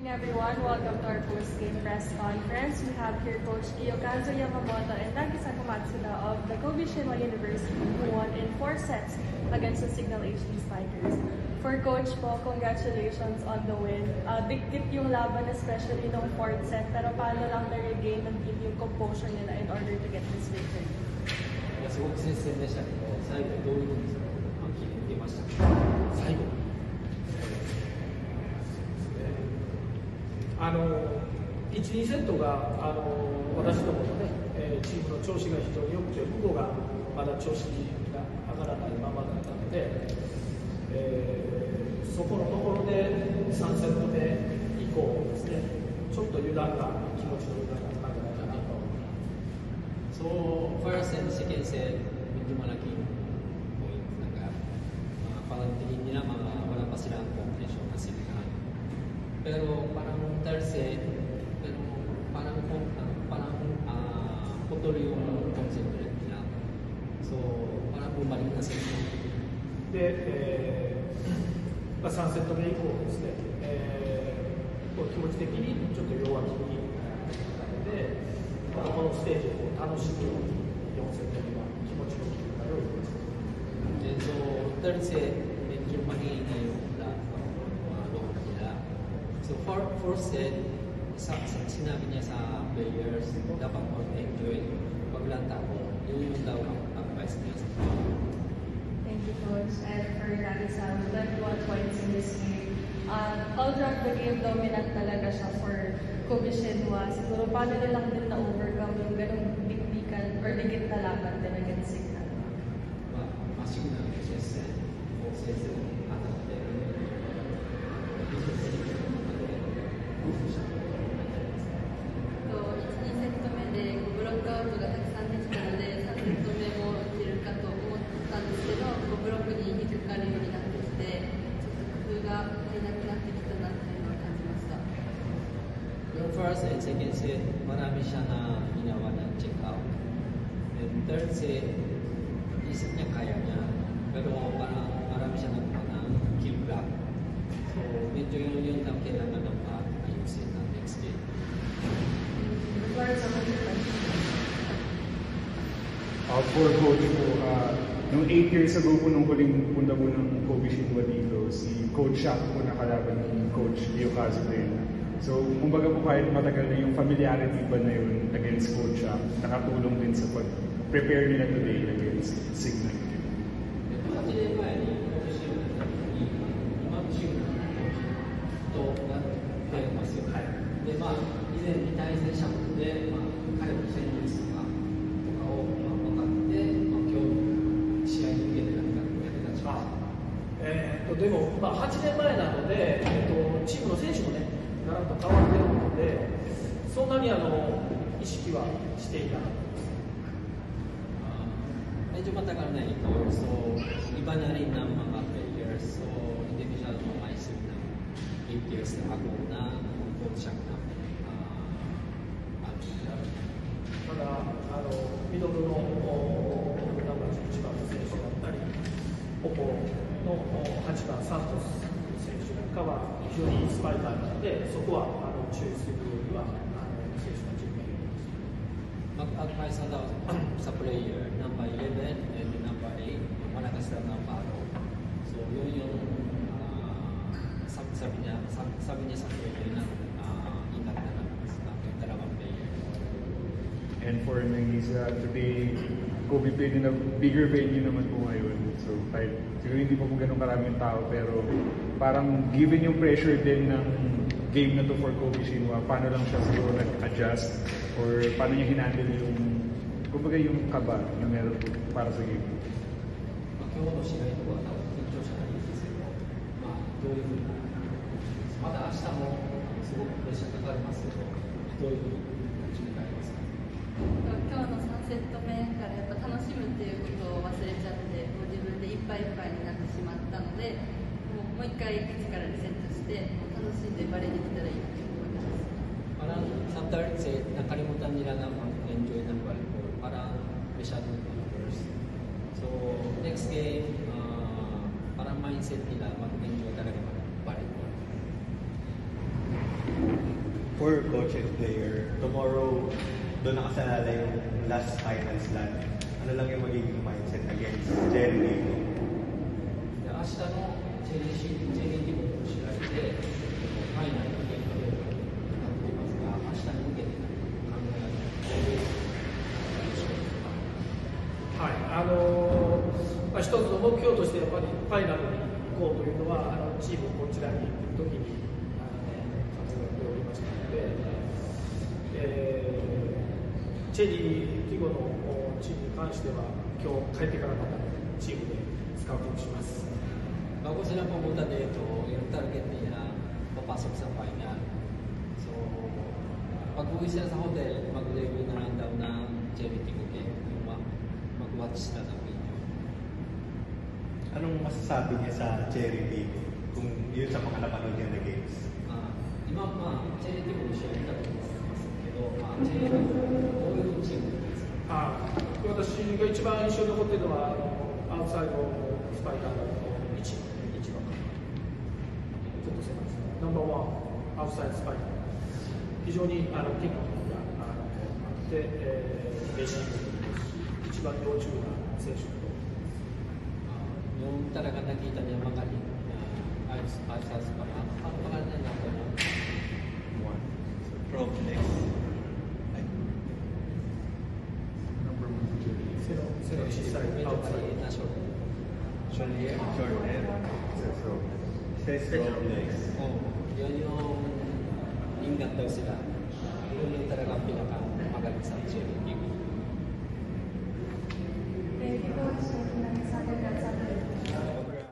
Everyone, welcome to our post-game press conference. We have here Coach Kiyokazu Yamamoto and Nagisa Matsuda of the Kobe Shinwa University who won in 4 sets against the Signal HD Spikers. For Coach po, congratulations on the win. Dikit yung laban especially nung 4th set, pero paano lang na-regain ng team yung composure nila in order to get this victory? すごく接戦でしたけど、最後どういうふうに決めてましたか？最後。1、2セットが私どもの、チームの調子が非常に良くて、向こうがまだ調子が上がらないままだったので、そこのところで3セット目以降ですね、ちょっと油断が、気持ちの油断があったんじゃないかなと思います。So, first and second set, medyo malaking point. Parang tingin nila wala pa silang competition na sila. Pero parang third set, pero parang putol yung concentrate nila. So, parang bumalik na sila. で、3セット目以降ですね、気持ち的にちょっと弱気になったので、このステージを楽しむように4セット目は気持ちの切り替えを入れました。So, third set, medyo mahina yung loob nila. So, fourth set, sinabi niya sa players, dapat mag-enjoy, paglanta ko, yun yung daw ang advice niya sa players. Thank you, Coach. And for Nagisa, 21 points in this game. All throughout the game, dominant talaga siya for Kobe Shinwa. Siguro paano nilang din na-overcome yung ganung dikdikan or digit na laban din against Signal? まっすぐな接戦を先生に当たって1、2セット目でブロックアウトがたくさんできたので、3セット目もいけるかと思ったんですけど、ブロックに引っかかるようになってきて、ちょっと工夫が足りなくなってきたなっていうのを感じました。Yung first and second set, marami siya na ginawa na check out. And third set, isip niya kaya niya. Pero parang marami siya nagawa ng give back. So, medyo yun ang kailangan ng ayusin ng next game. For Coach po, nung 8 years ago po nung huling punta po ng Kobe Shinwa dito, si Coach Shaq po nakalaban ni Coach Kiyokazu din. So, kumbaga po kahit matagal na yung familiarity ba na yun against Coach Shaq, nakatulong din sa pag-prepare nila today against Signal. 8年前に今年今のチームとなってますよ。で、以前に対戦したことで、彼の戦術とかを分かって、今日試合に向けて何かやってたんですか？でも、8年前なので、チームの選手もね、ガラッと変わっているので、そんなに意識はしていなかった。Medyo matagal na ito, so iba na rin ng mga players, so hindi ko siya maisip ng 8 years na ako na coach siya na まだミドルのナンバー11番の選手だったり、ここの8番サントス選手なんかは非常にいいスパイカーなので、そこは注意するようには選手たちに言います。Mag-advise na daw sa player, number 11 and number 8, malakas daw ng paro. So, yun yung sabi niya sa player na ingat na lang sa dalawang player. And for Nagisa, today, Kobe played in a bigger venue naman po ngayon. So, kahit siguro hindi pa po ganun maraming tao, pero parang given yung pressure din ng game na to for Kobe Shinwa, paano lang siya siguro nag-adjust or paano niya hinandle yung, kumbaga yung kaba na meron para sa game? 今日の試合とかは緊張しないですけど、どういうふうにまた明日もすごくプレッシャーかかりますけど、どういうふうに決められますか？今日の3セット目からやっぱ楽しむっていうことを忘れちゃって、自分でいっぱいいっぱいになってしまったので、もう一回一からリセットして、楽しんでバレーできたらいいなと思います。Parang sa third set, nakalimutan nila na mag-enjoy ng volleyball. Parang masyadong first. So, next game, parang mindset nila mag-enjoy talaga mag-volleyball. for coach and player, tomorrow, doon nakasalala yung last finals land. Ano lang yung magiging mindset against Jerry Rico? で明日の JDT も試合で、ファイナルのゲームでなっていますが、明日に向けて考えられるはい、一つの目標としてやっぱりファイナルに行こうというのはチームこちらに行く時に考えておりましたので、チェリー・ティゴのチームに関しては今日帰ってからまたチームでスカウティングします。Bago sila pumunta dito, yung target nila, papasok sa final. So, pag-uwi sila sa hotel, mag-review na lang daw ng Jerry Tigo game, yung mag-watch na ng video. Anong masasabi niya sa Jerry Rico kung yun sa mga napanood niya na games? 今、チェリーティゴの試合見たと思いますけど、チェリーティゴどういうチームですか？私が一番印象に残っているのはアウトサイドスパイカーの位置がちょっと狭いです。ナンバーワンアウトサイドスパイカー非常にテクニックがあって、レシーブ一番要注意な選手だと思います。Yung talaga nakita niya magaling na ayos pa. Ano pangalan niya number 1? From next. Number 1. 背の小さいアウトサイド。なショート。Short hair? So, Says from next. Yun yung ingat daw sila. Yun yung talagang pinakamagaling sa Jerry Tigo. Thank you, Coach. Thank you,